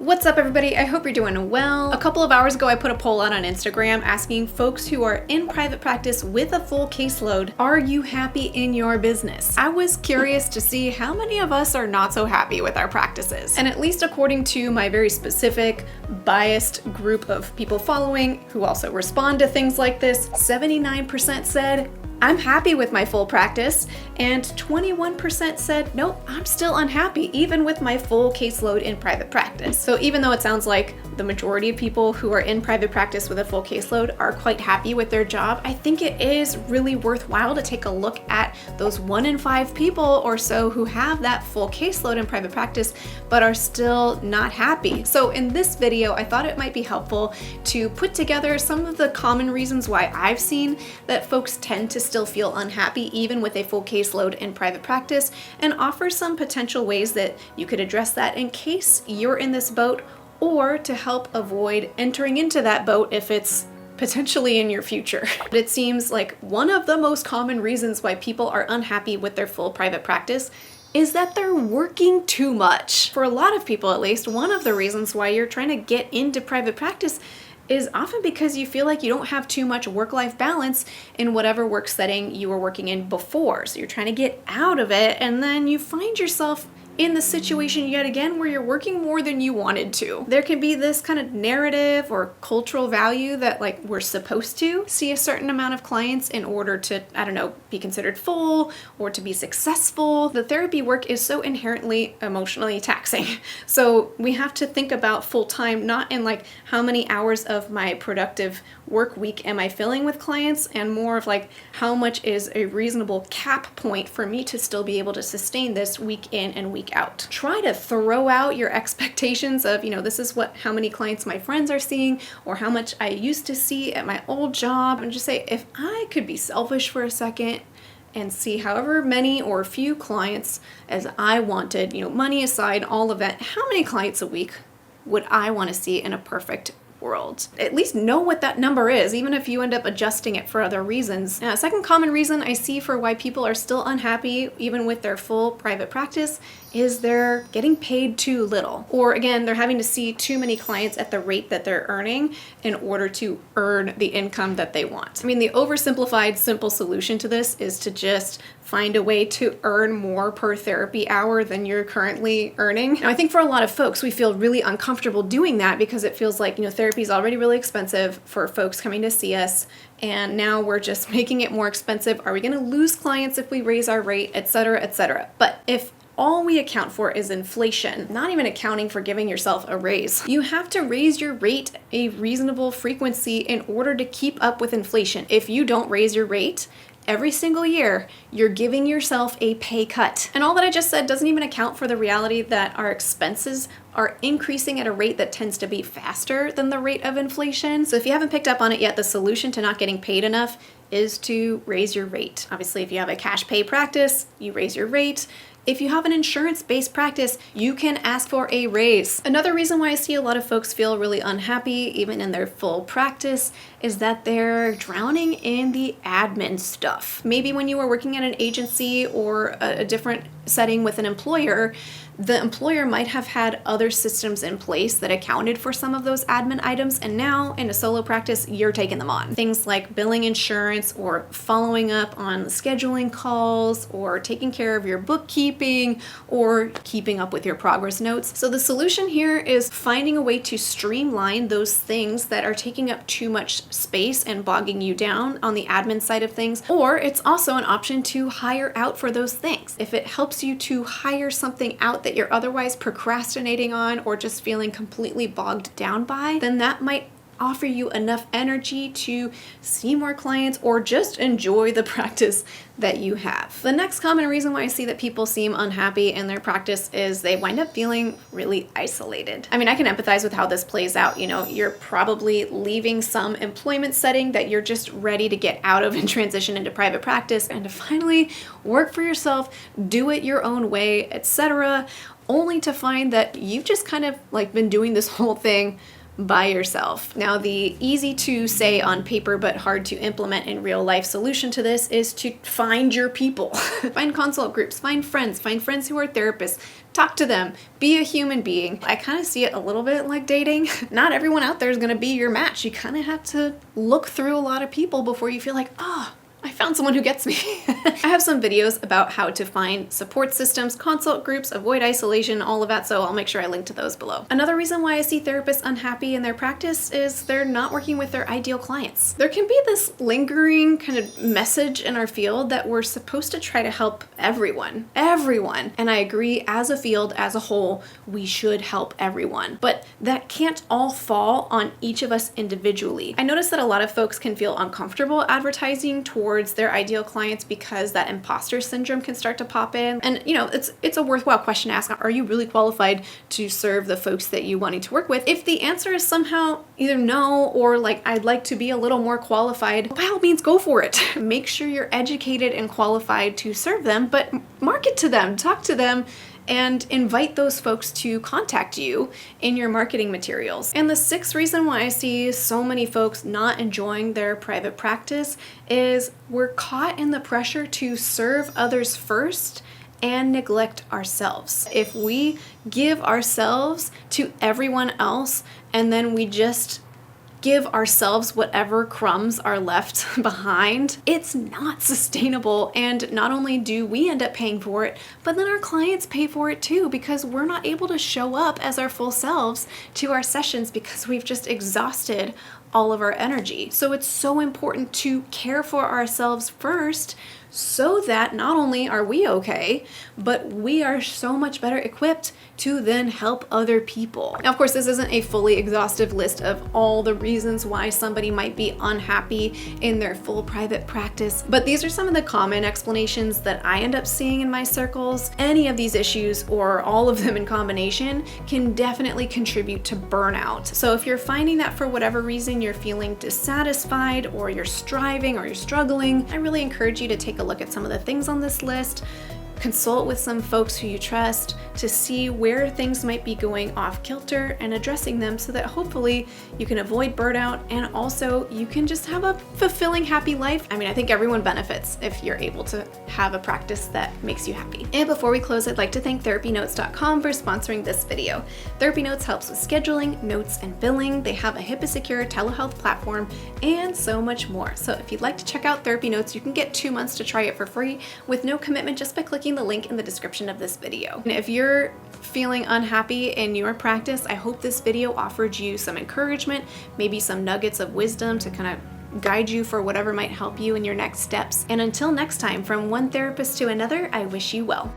What's up, everybody? I hope you're doing well. A couple of hours ago, I put a poll out on Instagram asking folks who are in private practice with a full caseload, are you happy in your business? I was curious to see how many of us are not so happy with our practices. And at least according to my very specific, biased group of people following who also respond to things like this, 79% said, I'm happy with my full practice, and 21% said, nope, I'm still unhappy, even with my full caseload in private practice. So even though it sounds like the majority of people who are in private practice with a full caseload are quite happy with their job, I think it is really worthwhile to take a look at those 1 in 5 people or so who have that full caseload in private practice, but are still not happy. So in this video, I thought it might be helpful to put together some of the common reasons why I've seen that folks tend to still feel unhappy even with a full caseload in private practice, and offer some potential ways that you could address that in case you're in this boat, or to help avoid entering into that boat if it's potentially in your future. But it seems like one of the most common reasons why people are unhappy with their full private practice is that they're working too much. For a lot of people, at least, one of the reasons why you're trying to get into private practice is often because you feel like you don't have too much work-life balance in whatever work setting you were working in before. So you're trying to get out of it, and then you find yourself in the situation yet again where you're working more than you wanted to. There can be this kind of narrative or cultural value that like we're supposed to see a certain amount of clients in order to, I don't know, be considered full or to be successful. The therapy work is so inherently emotionally taxing. So we have to think about full time, not in like how many hours of my productive work week am I filling with clients, and more of like how much is a reasonable cap point for me to still be able to sustain this week in and week out. Try to throw out your expectations of, this is how many clients my friends are seeing or how much I used to see at my old job, and just say, if I could be selfish for a second and see however many or few clients as I wanted, money aside, all of that, how many clients a week would I want to see in a perfect world? At least know what that number is, even if you end up adjusting it for other reasons. Now, a second common reason I see for why people are still unhappy, even with their full private practice, is they're getting paid too little. Or again, they're having to see too many clients at the rate that they're earning in order to earn the income that they want. I mean, the oversimplified, simple solution to this is to just find a way to earn more per therapy hour than you're currently earning. Now, I think for a lot of folks, we feel really uncomfortable doing that because it feels like, therapy is already really expensive for folks coming to see us, and now we're just making it more expensive. Are we going to lose clients if we raise our rate, et cetera, et cetera? But if all we account for is inflation, not even accounting for giving yourself a raise, you have to raise your rate a reasonable frequency in order to keep up with inflation. If you don't raise your rate every single year, you're giving yourself a pay cut. And all that I just said doesn't even account for the reality that our expenses are increasing at a rate that tends to be faster than the rate of inflation. So if you haven't picked up on it yet, the solution to not getting paid enough is to raise your rate. Obviously, if you have a cash pay practice, you raise your rate. If you have an insurance-based practice, you can ask for a raise. Another reason why I see a lot of folks feel really unhappy, even in their full practice, is that they're drowning in the admin stuff. Maybe when you were working at an agency or a different setting with an employer, the employer might have had other systems in place that accounted for some of those admin items, and now in a solo practice, you're taking them on. Things like billing insurance, or following up on scheduling calls, or taking care of your bookkeeping, or keeping up with your progress notes. So the solution here is finding a way to streamline those things that are taking up too much space and bogging you down on the admin side of things, or it's also an option to hire out for those things. If it helps you to hire something out that you're otherwise procrastinating on or just feeling completely bogged down by, then that might offer you enough energy to see more clients or just enjoy the practice that you have. The next common reason why I see that people seem unhappy in their practice is they wind up feeling really isolated. I mean, I can empathize with how this plays out. You're probably leaving some employment setting that you're just ready to get out of and transition into private practice and to finally work for yourself, do it your own way, etc., only to find that you've just kind of like been doing this whole thing by yourself. Now, the easy to say on paper but hard to implement in real life solution to this is to find your people. Find consult groups, find friends who are therapists, talk to them, be a human being. I kind of see it a little bit like dating. Not everyone out there is going to be your match. You kind of have to look through a lot of people before you feel like, oh, I found someone who gets me. I have some videos about how to find support systems, consult groups, avoid isolation, all of that, so I'll make sure I link to those below. Another reason why I see therapists unhappy in their practice is they're not working with their ideal clients. There can be this lingering kind of message in our field that we're supposed to try to help everyone. And I agree, as a field, as a whole, we should help everyone. But that can't all fall on each of us individually. I notice that a lot of folks can feel uncomfortable advertising towards their ideal clients because that imposter syndrome can start to pop in. And it's a worthwhile question to ask. Are you really qualified to serve the folks that you wanting to work with? If the answer is somehow either no or like I'd like to be a little more qualified, by all means go for it. Make sure you're educated and qualified to serve them, but market to them, talk to them, and invite those folks to contact you in your marketing materials. And the sixth reason why I see so many folks not enjoying their private practice is we're caught in the pressure to serve others first and neglect ourselves. If we give ourselves to everyone else and then we just give ourselves whatever crumbs are left behind, it's not sustainable. And not only do we end up paying for it, but then our clients pay for it too, because we're not able to show up as our full selves to our sessions because we've just exhausted all of our energy. So it's so important to care for ourselves first, so that not only are we okay, but we are so much better equipped to then help other people. Now, of course, this isn't a fully exhaustive list of all the reasons why somebody might be unhappy in their full private practice, but these are some of the common explanations that I end up seeing in my circles. Any of these issues, or all of them in combination, can definitely contribute to burnout. So if you're finding that for whatever reason you're feeling dissatisfied, or you're striving, or you're struggling, I really encourage you to take a look at some of the things on this list. Consult with some folks who you trust to see where things might be going off kilter and addressing them, so that hopefully you can avoid burnout and also you can just have a fulfilling, happy life. I mean, I think everyone benefits if you're able to have a practice that makes you happy. And before we close, I'd like to thank TherapyNotes.com for sponsoring this video. TherapyNotes helps with scheduling, notes, and billing. They have a HIPAA-secure telehealth platform and so much more. So if you'd like to check out TherapyNotes, you can get 2 months to try it for free with no commitment just by clicking the link in the description of this video. And if you're feeling unhappy in your practice, I hope this video offered you some encouragement, maybe some nuggets of wisdom to kind of guide you for whatever might help you in your next steps. And until next time, from one therapist to another, I wish you well.